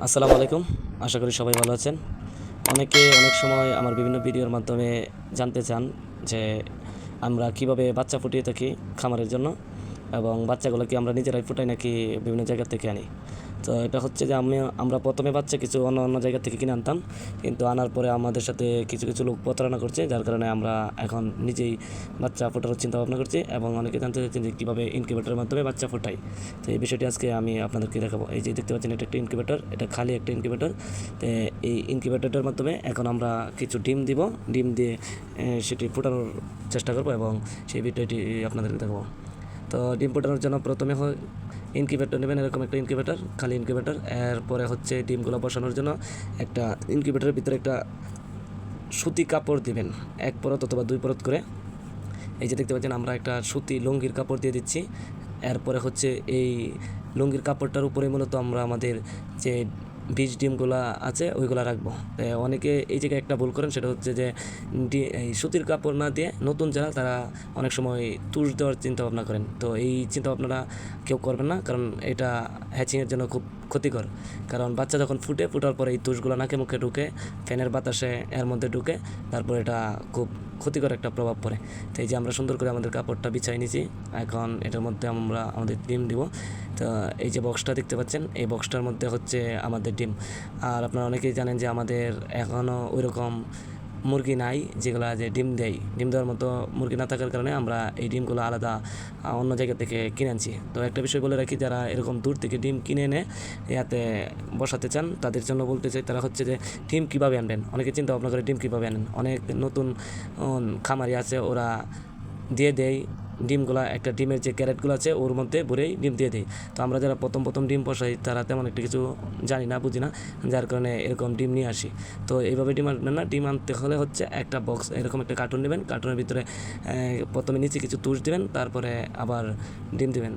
আসসালামু আলাইকুম। আশা করি সবাই ভালো আছেন। অনেকে অনেক সময় আমার বিভিন্ন ভিডিওর মাধ্যমে জানতে চান যে আমরা কিভাবে বাচ্চা ফুটিয়ে থাকি খামারের জন্য, এবং বাচ্চাগুলো কি আমরা নিজেরাই ফুটাই নাকি বিভিন্ন জায়গা থেকে আনি। তো এটা হচ্ছে যে আমরা প্রথমে বাচ্চা কিছু অন্য অন্য জায়গা থেকে কিনে আনতাম, কিন্তু আনার পরে আমাদের সাথে কিছু কিছু লোক প্রতারণা করছে, যার কারণে আমরা এখন নিজেই বাচ্চা ফোটানোর চিন্তা ভাবনা করছি, এবং অনেকে জানতে চাচ্ছেন যে কীভাবে ইনকিউবেটরের মাধ্যমে বাচ্চা ফোটাই। তো এই বিষয়টি আজকে আমি আপনাদেরকে দেখাবো। এই যে দেখতে পাচ্ছেন, এটা একটা ইনকিউবেটর, এটা খালি একটা ইনকিউবেটর। তো এই ইনকিউবেটরটার মাধ্যমে এখন আমরা কিছু ডিম দিব, ডিম দিয়ে সেটি ফোটানোর চেষ্টা করবো, এবং সেই ভিডিওটি আপনাদেরকে দেখাবো। তো ডিম ফোটানোর জন্য প্রথমে ইনকিউবেটর নেবেন, এরকম একটা ইনকিউবেটর, খালি ইনকিউবেটর। এরপরে হচ্ছে ডিমগুলো বসানোর জন্য একটা ইনকিউবেটরের ভিতরে একটা সুতি কাপড় দিবেন, এক পরত অথবা দুই পরত করে। এই যে দেখতে পাচ্ছেন, আমরা একটা সুতি লুঙ্গির কাপড় দিয়ে দিচ্ছি। এরপরে হচ্ছে এই লুঙ্গির কাপড়টার উপরে মূলত আমরা আমাদের যে বীজ ডিমগুলো আছে ওইগুলো রাখবো। অনেকে এই জায়গায় একটা ভুল করেন, সেটা হচ্ছে যে এই সুতির কাপড় না দিয়ে নতুন যারা, তারা অনেক সময় তুষ দেওয়ার চিন্তা ভাবনা করেন। তো এই চিন্তা ভাবনাটা কেউ করবেন না, কারণ এটা হ্যাচিংয়ের জন্য খুব ক্ষতিকর। কারণ বাচ্চা যখন ফোটার পরে এই তুষগুলো নাকে মুখে ঢুকে, ফ্যানের বাতাসে এর মধ্যে ঢুকে, তারপর এটা খুব ক্ষতিকর একটা প্রভাব পড়ে। তো এই যে আমরা সুন্দর করে আমাদের কাপড়টা বিছাই নিয়েছি, এখন এটার মধ্যে আমরা আমাদের ডিম দিব। তো এই যে বক্সটা দেখতে পাচ্ছেন, এই বক্সটার মধ্যে হচ্ছে আমাদের ডিম। আর আপনারা অনেকেই জানেন যে আমাদের এখনও ওইরকম মুরগি নাই যেগুলো যে ডিম দেওয়ার মতো মুরগি না থাকার কারণে আমরা এই ডিমগুলো আলাদা অন্য জায়গা থেকে কিনে আনছি। তো একটা বিষয় বলে রাখি, যারা এরকম দূর থেকে ডিম কিনে এনে ইয়াতে বসাতে চান, তাদের জন্য বলতে চাই, তারা হচ্ছে যে ডিম কীভাবে আনবেন। অনেকে চিন্তা ভাবনা করে ডিম কীভাবে আনেন। অনেক নতুন খামারি আছে, ওরা দিয়ে দেয় ডিমগুলা, একটা ডিমের যে ক্যারেটগুলো আছে ওর মধ্যে ভরেই ডিম দিয়ে দেয়। তো আমরা যারা প্রথম ডিম বসাই, তারা তেমন একটা কিছু জানি না, বুঝি না, যার কারণে এরকম ডিম নিয়ে আসি। তো এইভাবে ডিম আনবেন না। ডিম আনতে হলে হচ্ছে একটা বক্স, এরকম একটা কার্টুন নেবেন, কার্টুনের ভিতরে প্রথমে নিচে কিছু তুষ দেবেন, তারপরে আবার ডিম দেবেন।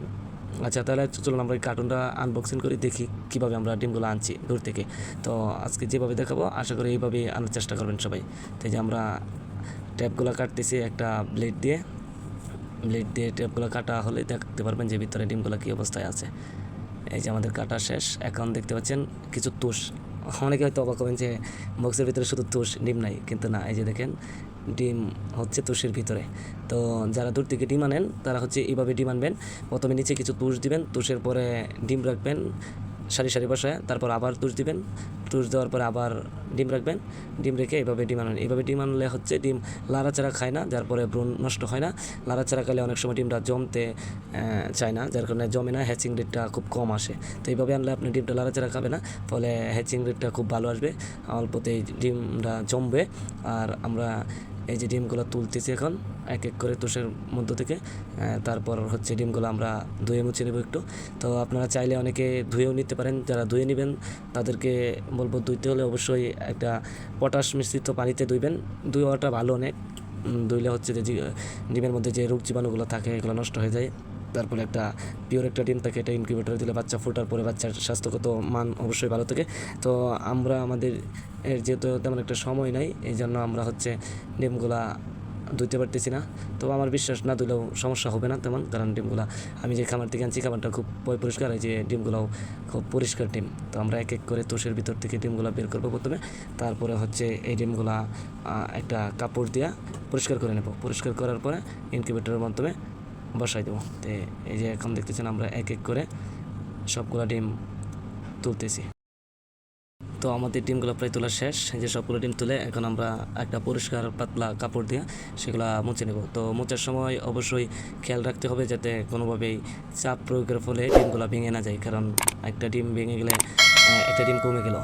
আচ্ছা, তাহলে চলুন আমরা এই কার্টুনটা আনবক্সিং করি, দেখি কীভাবে আমরা ডিমগুলো আনছি দূর থেকে। তো আজকে যেভাবে দেখাবো, আশা করি এইভাবেই আনার চেষ্টা করবেন সবাই। তো এই যে আমরা ট্যাপগুলো কাটতেছি একটা ব্লেড দিয়ে ট্যাপগুলো কাটা হলে দেখতে পারবেন যে ভিতরে ডিমগুলো কী অবস্থায় আছে। এই যে আমাদের কাটা শেষ, এখন দেখতে পাচ্ছেন কিছু তুষ। অনেকে হয়তো অবাক হবেন যে বক্সের ভিতরে শুধু তুষ, ডিম নাই, কিন্তু না, এই যে দেখেন ডিম হচ্ছে তুষের ভিতরে। তো যারা দূর থেকে ডিম আনেন, তারা হচ্ছে এইভাবে ডিম আনবেন। প্রথমে নিচে কিছু তুষ দিবেন, তুষের পরে ডিম রাখবেন সারি সারি বসায়, তারপর আবার তুষ দিবেন, তুষ দেওয়ার পরে আবার ডিম রাখবেন, ডিম রেখে এইভাবে ডিম আনবেন। এইভাবে ডিম আনলে হচ্ছে ডিম লাড়াচাড়া খায় না, যার পরে ভ্রূণ নষ্ট হয় না। লাড়াচাড়া খাইলে অনেক সময় ডিমটা জমতে চায় না, যার কারণে জমে না, হ্যাচিং রেটটা খুব কম আসে। তো এইভাবে আনলে আপনি ডিমটা লাড়াচাড়া খাবে না, ফলে হ্যাচিং রেটটা খুব ভালো আসবে, অল্পতেই ডিমটা জমবে। আর আমরা এই যে ডিমগুলো তুলতেছি এখন এক এক করে তুষের মধ্য থেকে, তারপর হচ্ছে ডিমগুলো আমরা ধুয়ে মুছে নেব একটু। তো আপনারা চাইলে অনেকে ধুয়েও নিতে পারেন, যারা ধুয়ে নেবেন তাদেরকে বলবো, ধুইতে হলে অবশ্যই একটা পটাশ মিশ্রিত পানিতে ধুইবেন। ধুয়াটা ভালো অনেক, ধুইলে হচ্ছে যে ডিমের মধ্যে যে রোগ জীবাণুগুলো থাকে এগুলো নষ্ট হয়ে যায়। তারপরে একটা পিওর একটা ডিম থাকে, এটা ইনকিউবেটরে দিলে বাচ্চা ফোটার পরে বাচ্চার স্বাস্থ্যগত মান অবশ্যই ভালো থাকে। তো আমরা আমাদের যেহেতু তেমন একটা সময় নাই, এই জন্য আমরা হচ্ছে ডিমগুলা ধুইতে পারতেছি না। তো আমার বিশ্বাস, না ধুলেও সমস্যা হবে না তেমন, কারণ ডিমগুলা আমি যে খামার থেকে আনছি, খামারটা খুব পরিষ্কার, এই যে ডিমগুলোও খুব পরিষ্কার ডিম। তো আমরা এক এক করে তুষের ভিতর থেকে ডিমগুলো বের করবো প্রথমে, তারপরে হচ্ছে এই ডিমগুলা একটা কাপড় দিয়া পরিষ্কার করে নেব। পরিষ্কার করার পরে ইনকিউবেটরের মাধ্যমে বসাই দেবো। তো এই যে এখন দেখতেছেন আমরা এক এক করে সবগুলো ডিম তুলতেছি। তো আমাদের ডিমগুলো প্রায় তোলা শেষ। এই যে সবগুলো ডিম তুলে এখন আমরা একটা পরিষ্কার পাতলা কাপড় দিয়ে সেগুলো মুছে নেব। তো মোছার সময় অবশ্যই খেয়াল রাখতে হবে যাতে কোনোভাবেই চাপ প্রয়োগের ফলে ডিমগুলো ভেঙে না যায়, কারণ একটা ডিম ভেঙে গেলে একটা ডিম কমে গেল,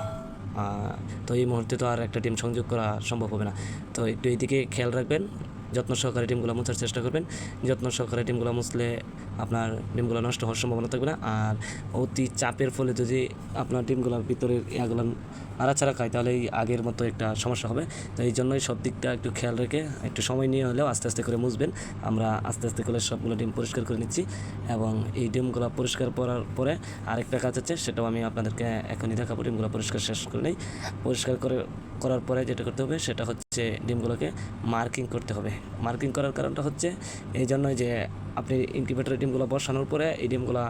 তো এই মুহূর্তে তো আর একটা ডিম সংযোগ করা সম্ভব হবে না। তো একটু এইদিকে খেয়াল রাখবেন, যত্ন সহকারে ডিমগুলো মোছার চেষ্টা করবেন। যত্ন সহকারে ডিমগুলো মুছলে আপনার ডিমগুলো নষ্ট হওয়ার সম্ভাবনা থাকবে না। আর অতি চাপের ফলে যদি আপনার ডিমগুলোর ভিতরে ইয়াগুলো নাড়াচাড়া খায়, তাহলে এই আগের মতো একটা সমস্যা হবে। তো এই জন্যই সব দিকটা একটু খেয়াল রেখে একটু সময় নিয়ে হলেও আস্তে আস্তে করে মুছবেন। আমরা আস্তে আস্তে করে সবগুলো ডিম পরিষ্কার করে নিচ্ছি, এবং এই ডিমগুলো পরিষ্কার করার পরে আরেকটা কাজ আছে, সেটাও আমি আপনাদেরকে এখনই দেখাবো। ডিমগুলো পরিষ্কার শেষ করে নেই। পরিষ্কার করার পরে যেটা করতে হবে সেটা হচ্ছে ডিমগুলোকে মার্কিং করতে হবে। মার্কিং করার কারণটা হচ্ছে এই জন্যই যে আপনি ইনকিউবেটরের ডিমগুলো বসানোর পরে এই ডিমগুলো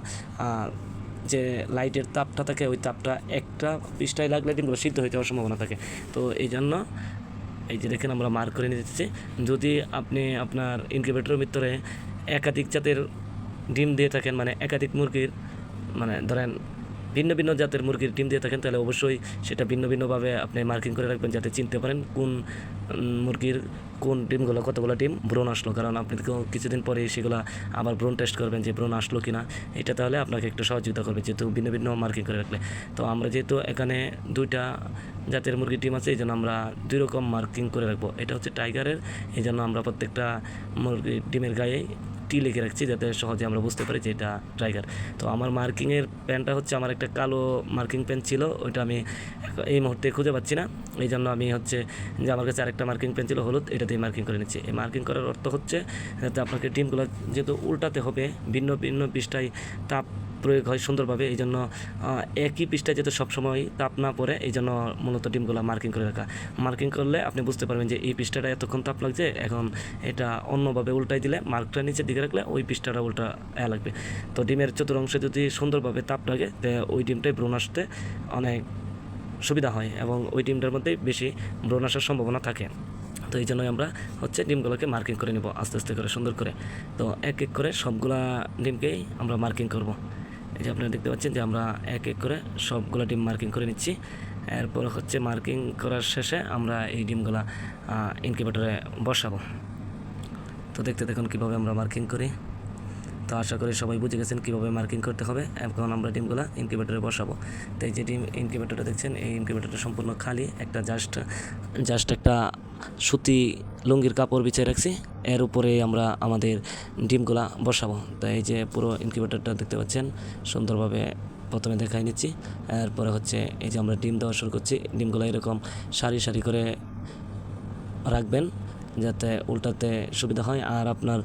যে লাইটের তাপটা থাকে ওই তাপটা একটা পৃষ্ঠায় লাগলে ডিমগুলো সিদ্ধ হয়ে যাওয়ার সম্ভাবনা থাকে। তো এই জন্য এই যে দেখেন আমরা মার্ক করে নিতেছি। যদি আপনি আপনার ইনকিউবেটরের ভিতরে একাধিক জাতের ডিম দিয়ে থাকেন, মানে একাধিক মুরগির, মানে ধরেন ভিন্ন ভিন্ন জাতের মুরগির ডিম দিয়ে থাকেন, তাহলে অবশ্যই সেটা ভিন্ন ভিন্নভাবে আপনি মার্কিং করে রাখবেন, যাতে চিনতে পারেন কোন মুরগির কোন ডিমগুলো কতগুলো ডিম ব্রণ আসলো। কারণ আপনি কিছুদিন পরে সেগুলো আবার ব্রণ টেস্ট করবেন যে ব্রণ আসলো কিনা, এটা তাহলে আপনাকে একটু সহযোগিতা করবে যেহেতু ভিন্ন ভিন্ন মার্কিং করে রাখলে। তো আমরা যেহেতু এখানে 2টা জাতের মুরগির ডিম আছে, এই জন্য আমরা 2 রকম মার্কিং করে রাখবো। এটা হচ্ছে টাইগারের, এই জন্য আমরা প্রত্যেকটা মুরগির ডিমের গায়ে টি লিখে রাখছি যাতে সহজে আমরা বুঝতে পারি যে এটা টাইগার। তো আমার মার্কিংয়ের পেনটা হচ্ছে, আমার একটা কালো মার্কিং পেন ছিল, ওইটা আমি এই মুহূর্তে খুঁজে পাচ্ছি না, এই জন্য আমি হচ্ছে যে আমার কাছে আরেকটা মার্কিং পেন ছিল হলুদ, এটা দিয়ে মার্কিং করে নিচ্ছি। এই মার্কিং করার অর্থ হচ্ছে যাতে আপনাকে ডিমগুলো যেহেতু উল্টাতে হবে, ভিন্ন ভিন্ন পৃষ্ঠায় তাপ প্রয়োগ হয় সুন্দরভাবে, এই জন্য একই পৃষ্ঠায় যাতে সবসময় তাপ না পড়ে, এই জন্য মূলত ডিমগুলো মার্কিং করে রাখা। মার্কিং করলে আপনি বুঝতে পারবেন যে এই পৃষ্ঠাটা এতক্ষণ তাপ লাগছে, এখন এটা অন্যভাবে উল্টাই দিলে, মার্কটা নিচের দিকে রাখলে ওই পৃষ্ঠাটা উল্টা লাগবে। তো ডিমের চতুর্থ যদি সুন্দরভাবে তাপ লাগে, ওই ডিমটাই ব্রণ আসতে অনেক সুবিধা হয় এবং ওই ডিমটার মধ্যে বেশি ব্রণ আসার সম্ভাবনা থাকে। তো এই জন্যই আমরা হচ্ছে ডিমগুলোকে মার্কিং করে নেব আস্তে আস্তে করে সুন্দর করে। তো এক এক করে সবগুলা ডিমকেই আমরা মার্কিং করব। এই যে আপনারা দেখতে পাচ্ছেন যে আমরা এক এক করে সবগুলো ডিম মার্কিং করে নিচ্ছি। এরপর হচ্ছে মার্কিং করার শেষে আমরা এই ডিমগুলা ইনকিউবেটরে বসাবো। তো দেখতে দেখুন কীভাবে আমরা মার্কিং করি। তো আশা করি সবাই বুঝে গেছেন কীভাবে মার্কিং করতে হবে। এখন আমরা ডিমগুলো ইনকিউবেটরে বসাবো। তো এই যে ডিম ইনকিউবেটরটা দেখছেন, এই ইনকিউবেটরটা সম্পূর্ণ খালি, একটা জাস্ট একটা সুতি লুঙ্গির কাপড় বিছিয়ে রাখছি, এর উপরে আমরা আমাদের ডিমগুলা বসাবো। তো এই যে পুরো ইনকিউবেটরটা দেখতে পাচ্ছেন সুন্দরভাবে প্রথমে দেখাই নিচ্ছি। এরপরে হচ্ছে এই যে আমরা ডিম দেওয়া শুরু করছি। ডিমগুলো এরকম সারি সারি করে রাখবেন যাতে উল্টাতে সুবিধা হয়। আর আপনার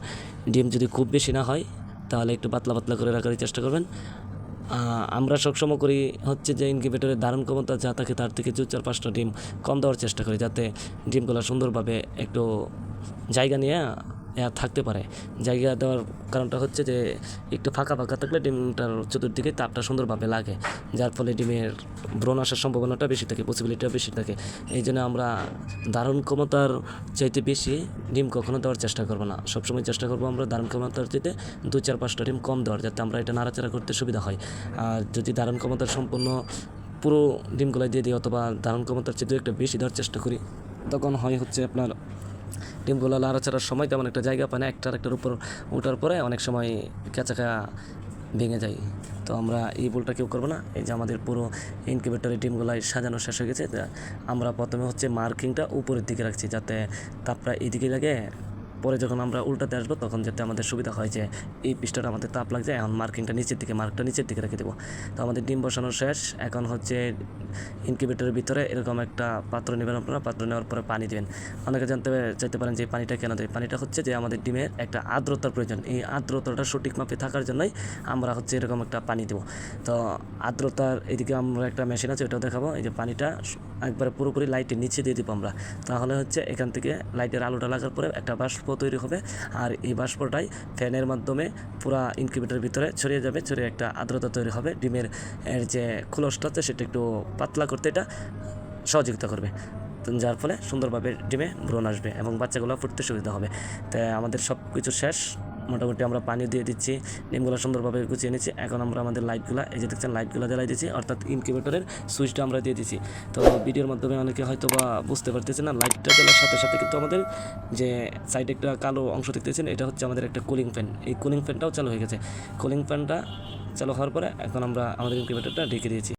ডিম যদি খুব বেশি না হয় তাহলে একটু পাতলা পাতলা করে রাখার চেষ্টা করবেন। আমরা সবসময় করি হচ্ছে যে ইনকিউবেটরের ধারণ ক্ষমতা যা থাকে তার থেকে 4-5টা ডিম কম দেওয়ার চেষ্টা করি, যাতে ডিমগুলো সুন্দরভাবে একটু জায়গা নিয়ে থাকতে পারে। জায়গা দেওয়ার কারণটা হচ্ছে যে একটু ফাঁকা ফাঁকা থাকলে ডিমটার চতুর্দিকে তাপটা সুন্দরভাবে লাগে, যার ফলে ডিমের ব্রণ আসার সম্ভাবনাটা বেশি থাকে, পসিবিলিটিটা বেশি থাকে। এই জন্য আমরা ধারণ ক্ষমতার চাইতে বেশি ডিম কখনো দেওয়ার চেষ্টা করবো না। সবসময় চেষ্টা করবো আমরা ধারণ ক্ষমতার চাইতে 2-4-5টা ডিম কম দেওয়ার, যাতে আমরা এটা নাড়াচাড়া করতে সুবিধা হয়। আর যদি ধারণ ক্ষমতার সম্পূর্ণ পুরো ডিমগুলো দিয়ে দিই অথবা ধারণ ক্ষমতার চেয়ে একটা বেশি দেওয়ার চেষ্টা করি, তখন হয় হচ্ছে আপনার ডিমগুলো নাড়াচাড়ার সময় তেমন একটা জায়গা পায় না, একটার উপর ওঠার পরে অনেক সময় ক্যাঁচা ভেঙে যায়। তো আমরা এই ভুলটা কেউ করবো না। এই যে আমাদের পুরো ইনকিউবেটরের ডিমগুলাই সাজানো শেষ হয়ে গেছে। আমরা প্রথমে হচ্ছে মার্কিংটা উপরের দিকে রাখছি যাতে তাপটা এইদিকে লাগে, পরে যখন আমরা উল্টাতে আসবো তখন যাতে আমাদের সুবিধা হয় যে এই পৃষ্ঠাটা আমাদের তাপ লাগছে, এখন মার্কটা নিচের দিকে রেখে দেবো। তো আমাদের ডিম বসানো শেষ। এখন হচ্ছে ইনকিউবেটরের ভিতরে এরকম একটা পাত্র নেবেন আপনারা, পাত্র নেওয়ার পরে পানি দেবেন। অনেকে জানতে চাইতে পারেন যে পানিটা কেন দেয়। পানিটা হচ্ছে যে আমাদের ডিমের একটা আর্দ্রতার প্রয়োজন, এই আর্দ্রতাটা সঠিক মাপে থাকার জন্যই আমরা হচ্ছে এরকম একটা পানি দেবো। তো আর্দ্রতার এদিকে আমরা একটা মেশিন আছে, ওটাও দেখাবো। এই যে পানিটা একবারে পুরোপুরি লাইটের নিচে দিয়ে দেবো আমরা, তাহলে হচ্ছে এখান থেকে লাইটের আলোটা লাগার পরে একটা বাষ্প তৈরি হবে, আর এই বাষ্পটাই ফ্যানের মাধ্যমে পুরা ইনকিউবেটরের ভিতরে ছড়িয়ে যাবে, ছড়িয়ে একটা আর্দ্রতা তৈরি হবে। ডিমের যে খোলসটা আছে সেটা একটু পাতলা করতে এটা সহযোগিতা করবে, যার ফলে সুন্দরভাবে ডিমে ব্রণ আসবে এবং বাচ্চাগুলো ফুটতে সুবিধা হবে। তাই আমাদের সব কিছু শেষ, মোটামুটি আমরা পানি দিয়ে দিচ্ছি, ডিমগুলো সুন্দরভাবে গুছিয়ে নিচ্ছি। এখন আমরা আমাদের লাইটগুলো, এই যে দেখছেন লাইটগুলো জ্বালাই দিচ্ছি, অর্থাৎ ইনকিউবেটরের সুইচটা আমরা দিয়ে দিচ্ছি। তো ভিডিওর মাধ্যমে অনেকে হয়তো বা বুঝতে পারতেছে না, লাইটটা জ্বালার সাথে সাথে কিন্তু আমাদের যে সাইডে একটা কালো অংশ দেখতেছেন, এটা হচ্ছে আমাদের একটা কুলিং ফ্যান। এই কুলিং ফ্যানটাও চালু হয়ে গেছে। কুলিং ফ্যানটা চালু হওয়ার পরে এখন আমরা আমাদের ইনকিউবেটরটা ঢেকে দিয়েছি।